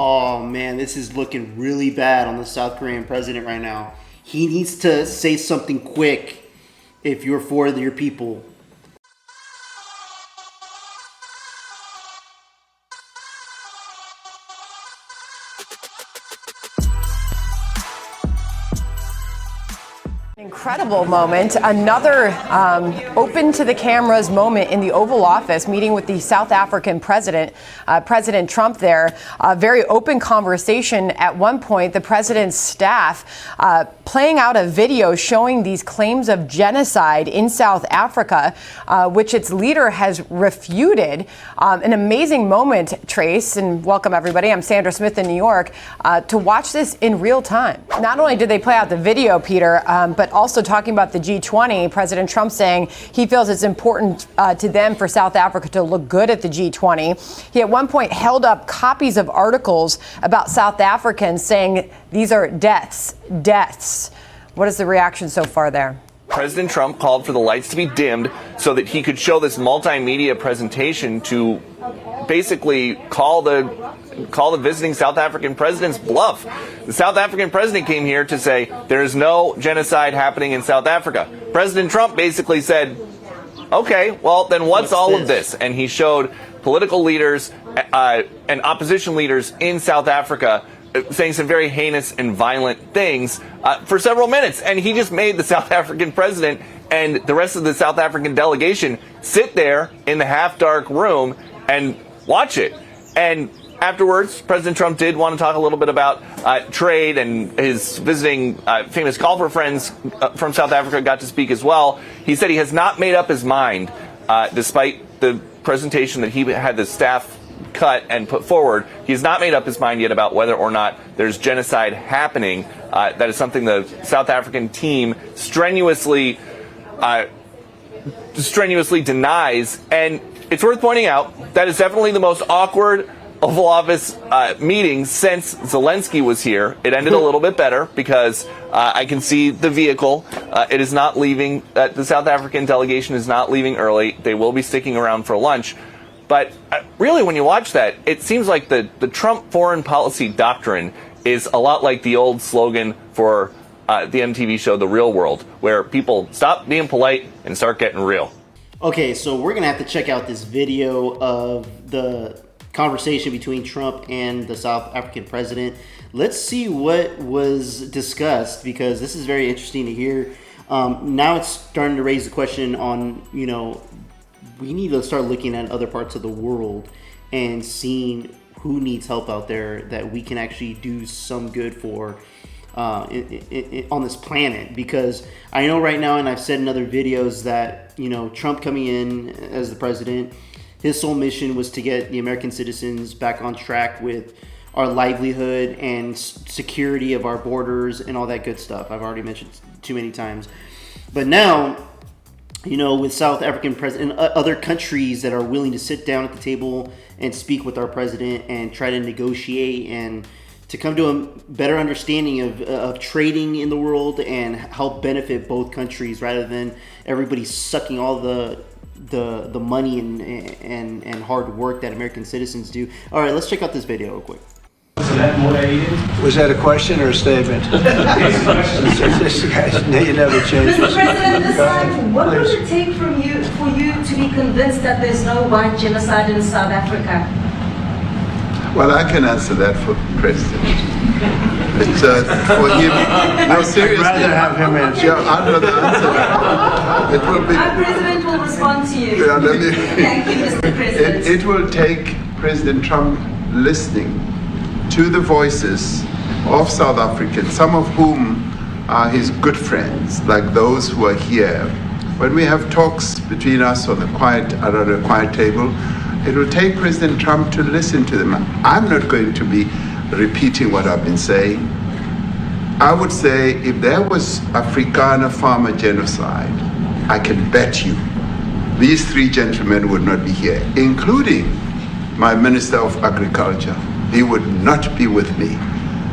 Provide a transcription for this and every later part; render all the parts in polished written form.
Oh man, this is looking really bad on the South Korean president right now. He needs to say something quick if you're for your people. Incredible moment. Another open to the cameras moment in the Oval Office, meeting with the South African president, President Trump there. A very open conversation. At one point, the president's staff playing out a video showing these claims of genocide in South Africa, which its leader has refuted. An amazing moment, Trace, and welcome everybody. I'm Sandra Smith in New York, to watch this in real time. Not only did they play out the video, Peter, but also talking about the G20, President Trump saying he feels it's important to them for South Africa to look good at the G20. He at one point held up copies of articles about South Africans saying these are deaths. What is the reaction so far there? President Trump called for the lights to be dimmed so that he could show this multimedia presentation to basically call the visiting South African president's bluff. The South African president came here to say there is no genocide happening in South Africa. President Trump basically said, okay, well, then what's all of this? And he showed political leaders and opposition leaders in South Africa saying some very heinous and violent things for several minutes. And he just made the South African president and the rest of the South African delegation sit there in the half-dark room and watch it. And afterwards, President Trump did want to talk a little bit about trade, and his visiting famous golfer friends from South Africa got to speak as well. He said he has not made up his mind, despite the presentation that he had the staff cut and put forward. He has not made up his mind yet about whether or not there's genocide happening. That is something the South African team strenuously denies. And it's worth pointing out that is definitely the most awkward Oval Office meeting since Zelensky was here. It ended a little bit better because I can see the vehicle. It is not leaving. The South African delegation is not leaving early. They will be sticking around for lunch. But really, when you watch that, it seems like the Trump foreign policy doctrine is a lot like the old slogan for the MTV show The Real World, where people stop being polite and start getting real. Okay, so we're going to have to check out this video of the conversation between Trump and the South African president. Let's see what was discussed, because this is very interesting to hear. Now it's starting to raise the question on, we need to start looking at other parts of the world and seeing who needs help out there that we can actually do some good for on this planet. Because I know right now, and I've said in other videos, that Trump coming in as the president, his sole mission was to get the American citizens back on track with our livelihood and security of our borders and all that good stuff I've already mentioned too many times. But now, with South African president and other countries that are willing to sit down at the table and speak with our president and try to negotiate and to come to a better understanding of trading in the world and help benefit both countries, rather than everybody sucking all the money and hard work that American citizens do. All right, let's check out this video real quick. Was that a question or a statement? This guy, you never changed. Mr. President, this time, what would it take for you to be convinced that there's no white genocide in South Africa? Well, I can answer that for President. It's for him. No, seriously. I'd rather have him answer. Yeah, I'd rather answer that. It will be. Our president will respond to you. Yeah, Thank you, Mr. President. It will take President Trump listening to the voices of South Africans, some of whom are his good friends, like those who are here. When we have talks between us on the quiet table, it will take President Trump to listen to them. I'm not going to be repeating what I've been saying. I would say if there was Afrikaner farmer genocide, I can bet you these three gentlemen would not be here, including my Minister of Agriculture. He would not be with me.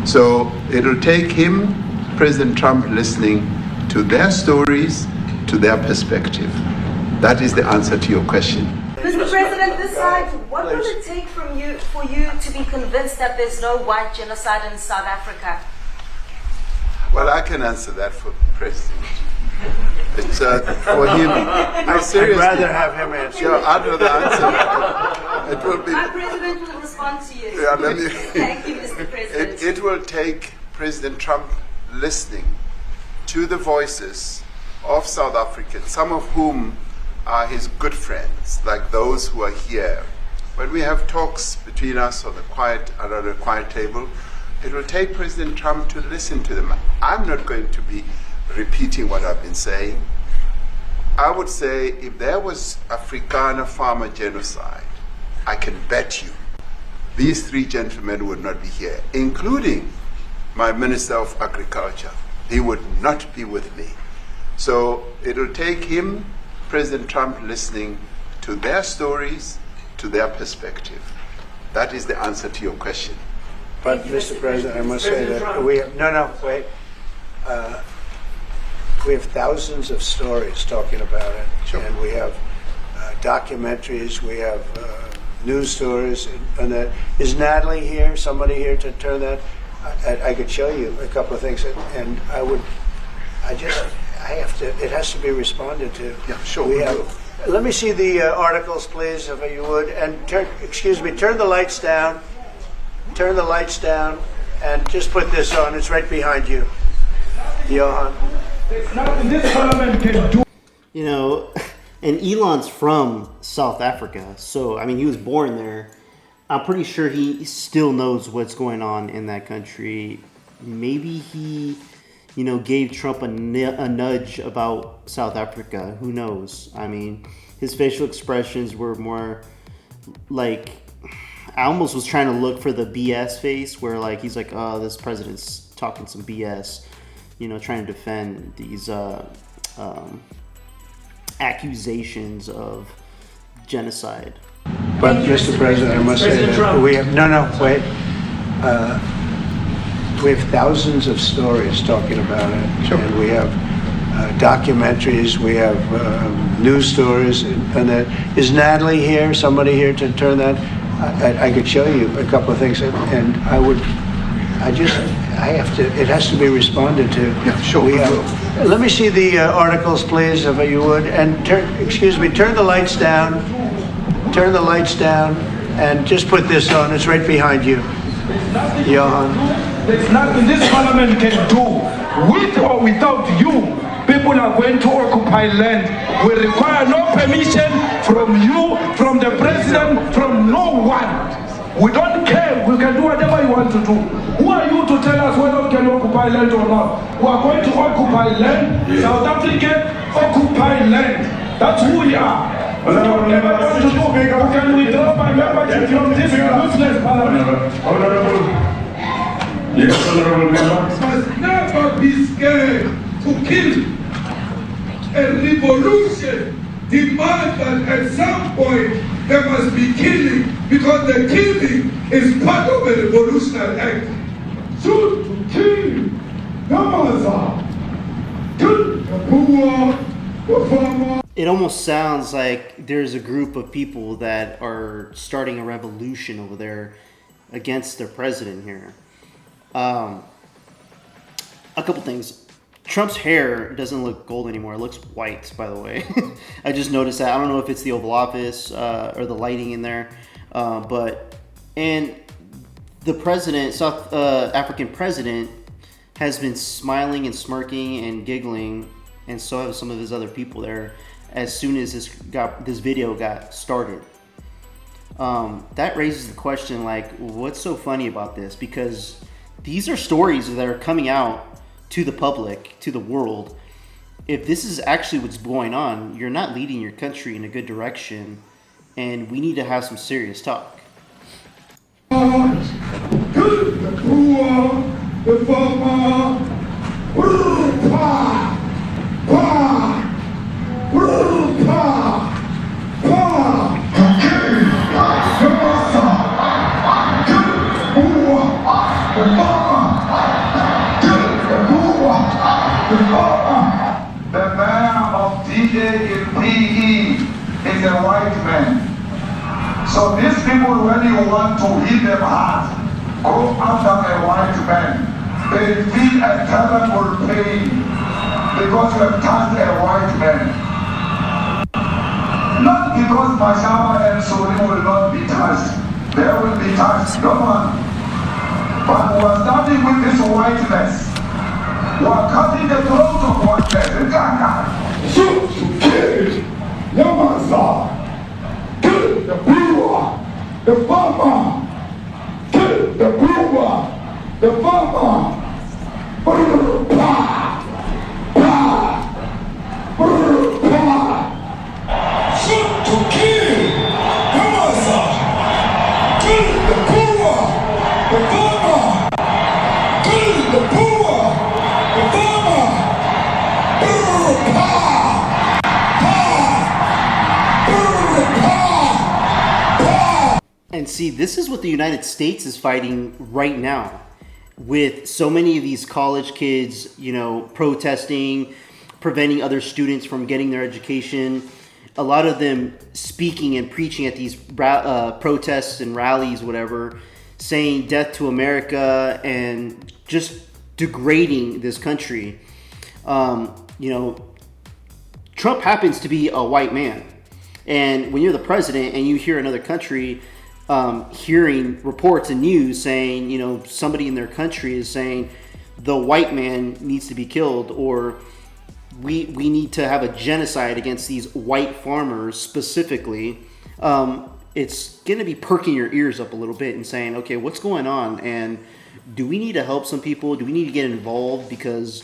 So it'll take him, President Trump, listening to their stories, to their perspective. That is the answer to your question. Mr. President, this side, what will it take from you for you to be convinced that there's no white genocide in South Africa? Well, I can answer that for the President. It's for him. I'd rather have him answer. Sure, I'd rather answer. It will be. Our President will respond to you. Yeah, let me, Thank you, Mr. President. it will take President Trump listening to the voices of South Africans, some of whom are his good friends, like those who are here. When we have talks between us on around a quiet table, it will take President Trump to listen to them. I'm not going to be repeating what I've been saying. I would say if there was Afrikaner farmer genocide, I can bet you these three gentlemen would not be here, including my Minister of Agriculture. He would not be with me. So it will take him, President Trump, listening to their stories, to their perspective. That is the answer to your question. But, Mr. President, I must say that we have, wait. We have thousands of stories talking about it. Sure. And we have documentaries, we have news stories. And that. Is Natalie here, somebody here to turn that? I could show you a couple of things. And it has to be responded to. Yeah, sure. Let me see the articles, please, if you would. And turn the lights down. Turn the lights down, and just put this on. It's right behind you, Johan. Nothing this parliament can do. You know, and Elon's from South Africa, so I mean, he was born there. I'm pretty sure he still knows what's going on in that country. Maybe he, gave Trump a nudge about South Africa. Who knows? I mean, his facial expressions were more like, I almost was trying to look for the BS face where like he's like, oh, this president's talking some BS, trying to defend these accusations of genocide. But, Mr. President, I must say that we have we have thousands of stories talking about it. Sure. And we have documentaries, we have news stories, and that. Is Natalie here, somebody here to turn that? I could show you a couple of things, and it has to be responded to. Yeah, sure. Let me see the articles, please, if you would, and turn the lights down. Turn the lights down, and just put this on. It's right behind you, Johan. There's nothing this parliament can do, with or without you. People are going to occupy land. We require no permission from you, from the president, from no one. We don't care. We can do whatever you want to do. Who are you to tell us whether we can occupy land or not? We are going to occupy land. South African occupy land. That's who we are. We don't ever want to do. We can withdraw my membership from this useless parliament. Yes, honorable member. Must never be scared to kill. A revolution demands that at some point there must be killing, because the killing is part of a revolutionary act. Shoot to kill the mother, kill the poor, the farmer. It almost sounds like there's a group of people that are starting a revolution over there against their president here. A couple things. Trump's hair doesn't look gold anymore. It looks white, by the way. I just noticed that. I don't know if it's the Oval Office or the lighting in there. And the president, South African president, has been smiling and smirking and giggling, and so have some of his other people there, as soon as this video got started. That raises the question, like, what's so funny about this? Because these are stories that are coming out to the public, to the world. If this is actually what's going on, you're not leading your country in a good direction, and we need to have some serious talk. The poor, the farmer, The man of DA in PE is a white man. So these people, when you want to hit them hard, go after a white man. They feel a terrible pain because you have touched a white man. Not because Mashaba and Suri will not be touched. They will be touched, no one. But we are starting with this whiteness. We are cutting the throat of whiteness. Shoot, kill, Yamasa, kill the brewer, the farmer, kill the brewer, the farmer. Brr, pa, pa, brr, pa. Shoot to kill, Yamasa, kill the brewer, the farmer, kill the brewer, the farmer. Brr, pa, pa, brr, pa, pa. And see, this is what the United States is fighting right now, with so many of these college kids, you know, protesting, preventing other students from getting their education. A lot of them speaking and preaching at these protests and rallies, whatever, saying death to America and just degrading this country. You know, Trump happens to be a white man. And when you're the president and you hear another country hearing reports and news saying, you know, somebody in their country is saying the white man needs to be killed, or we need to have a genocide against these white farmers specifically, it's going to be perking your ears up a little bit and saying, okay, what's going on? And do we need to help some people? Do we need to get involved? Because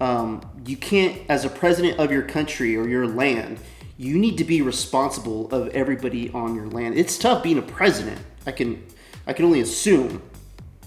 you can't, as a president of your country or your land, you need to be responsible of everybody on your land. It's tough being a president. I can only assume,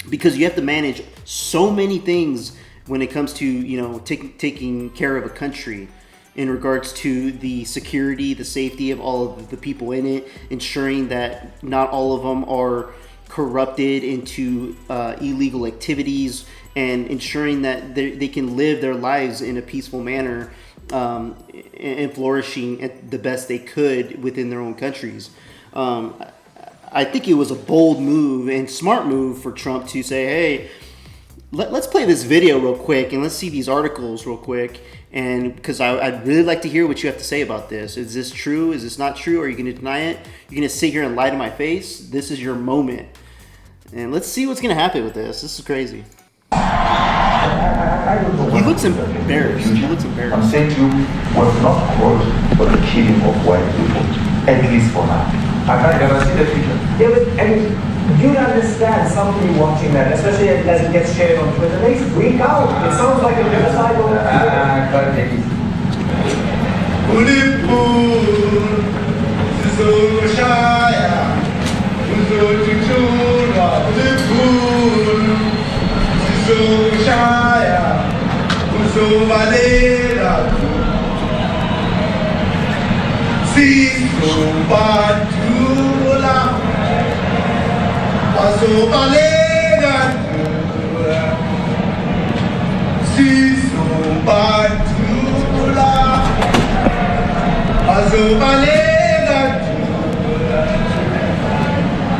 because you have to manage so many things when it comes to, you know, taking care of a country in regards to the security, the safety of all of the people in it, ensuring that not all of them are corrupted into illegal activities, and ensuring that they can live their lives in a peaceful manner, and flourishing at the best they could within their own countries. I think it was a bold move and smart move for Trump to say, hey, let's play this video real quick and let's see these articles real quick. And because I'd really like to hear what you have to say about this. Is this true? Is this not true? Are you going to deny it? You're going to sit here and lie to my face? This is your moment. And let's see what's going to happen with this. This is crazy. He looks embarrassed. I'm saying to you, was not called for the killing of white people, at least for now. I can't guarantee the future. Yeah, but I mean, you'd understand somebody watching that, especially as it gets shared on Twitter. They freak out. It sounds like a genocide over I can't take it.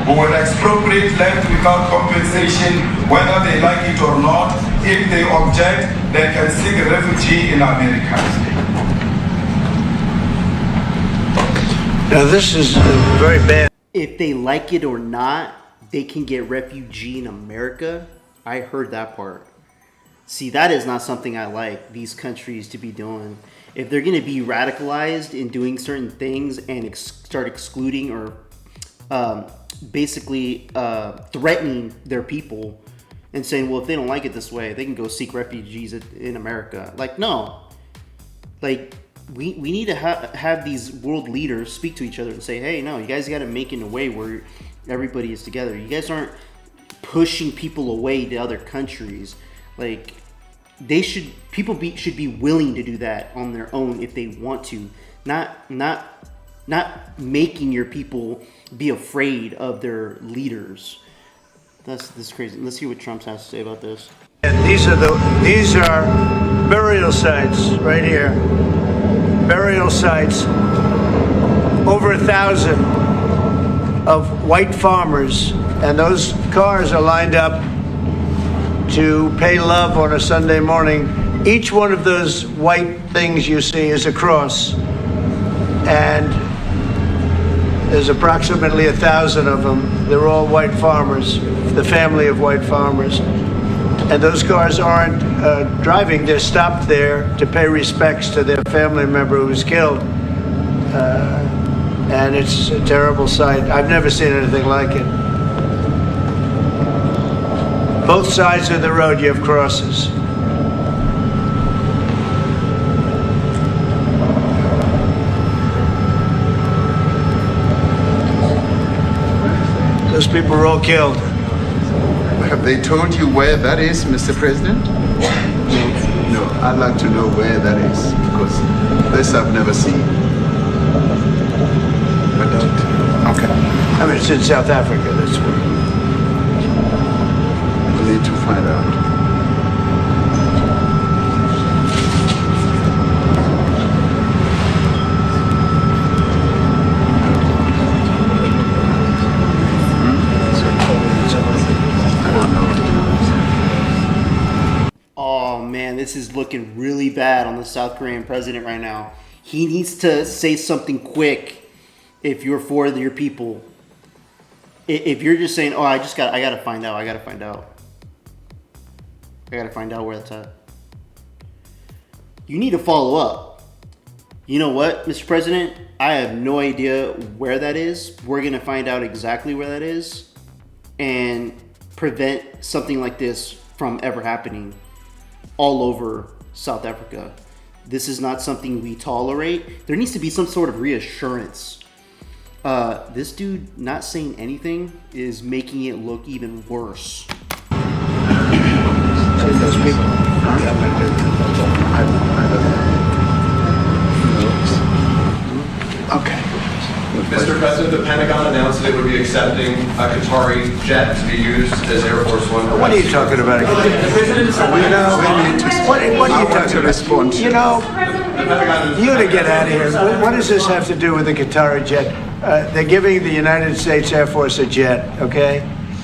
Who will expropriate land without compensation, whether they like it or not. If they object, they can seek refugee in America. Now this is very bad. If they like it or not, they can get refugee in America. I heard that part. See, that is not something I like these countries to be doing. If they're going to be radicalized in doing certain things and start excluding or basically threatening their people and saying, well, if they don't like it this way, they can go seek refugees in America. Like, no. Like, we need to have these world leaders speak to each other and say, hey, no, you guys got to make it in a way where everybody is together. You guys aren't pushing people away to other countries. Like, people should be willing to do that on their own if they want to, not making your people be afraid of their leaders. That's crazy. Let's hear what Trump has to say about this. And these are burial sites right here. Burial sites, over 1,000. of white farmers, and those cars are lined up to pay love on a Sunday morning. Each one of those white things you see is a cross, and there's approximately 1,000 of them. They're all white farmers, the family of white farmers. And those cars aren't driving, they're stopped there to pay respects to their family member who was killed. And it's a terrible sight. I've never seen anything like it. Both sides of the road you have crosses. Those people were all killed. Have they told you where that is, Mr. President? No, I'd like to know where that is, because this I've never seen. I don't. Okay. I mean, it's in South Africa, that's where. We need to find out. Oh man, this is looking really bad on the South Korean president right now. He needs to say something quick if you're for your people. If you're just saying, "Oh, I gotta find out. I gotta find out where that's at." You need to follow up. You know what, Mr. President? I have no idea where that is. We're gonna find out exactly where that is and prevent something like this from ever happening all over South Africa. This is not something we tolerate. There needs to be some sort of reassurance. This dude not saying anything is making it look even worse. Those people. Okay. Mr. President, the Pentagon announced that it would be accepting a Qatari jet to be used as Air Force One. What are you talking about? What are you talking about? You know, you got to get out of here. What does this have to do with the Qatari jet? They're giving the United States Air Force a jet, okay?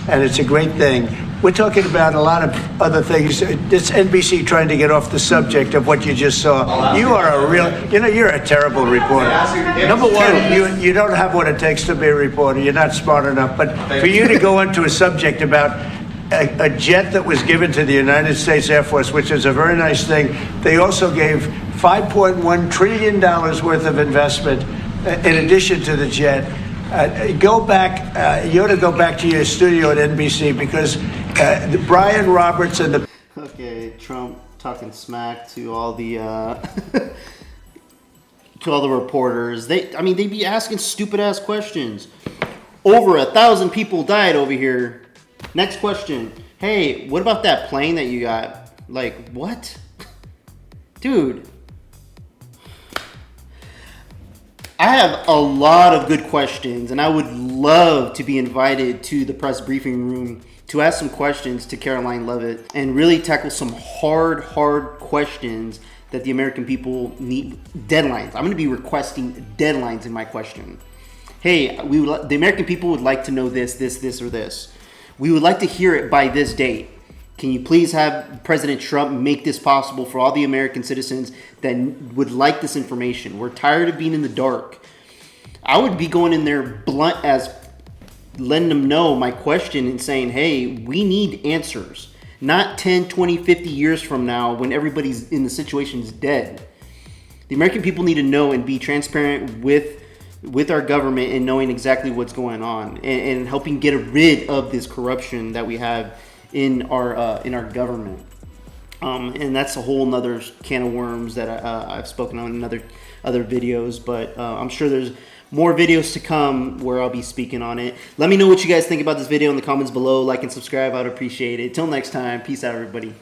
And it's a great thing. We're talking about a lot of other things. It's NBC trying to get off the subject of what you just saw. You are a real, you're a terrible reporter. Number one, you don't have what it takes to be a reporter. You're not smart enough. But for you to go into a subject about a jet that was given to the United States Air Force, which is a very nice thing. They also gave $5.1 trillion worth of investment in addition to the jet. Go back, you ought to go back to your studio at NBC because Brian Roberts and the... Okay, Trump talking smack to all the to all the reporters. They be asking stupid ass questions. Over 1,000 people died over here. Next question. Hey, what about that plane that you got? Like, what? Dude. I have a lot of good questions, and I would love to be invited to the press briefing room to ask some questions to Caroline Leavitt and really tackle some hard questions that the American people need. Deadlines. I'm going to be requesting deadlines in my question. Hey, the American people would like to know this, or this. We would like to hear it by this date. Can you please have President Trump make this possible for all the American citizens that would like this information? We're tired of being in the dark. I would be going in there blunt as letting them know my question and saying, hey, we need answers. Not 10, 20, 50 years from now when everybody's in the situation is dead. The American people need to know and be transparent with our government and knowing exactly what's going on and helping get rid of this corruption that we have in our government, and that's a whole nother can of worms that I've spoken on in other videos. But I'm sure there's more videos to come where I'll be speaking on it. Let me know what you guys think about this video in the comments below. Like and subscribe. I'd appreciate it. Till next time, peace out, everybody.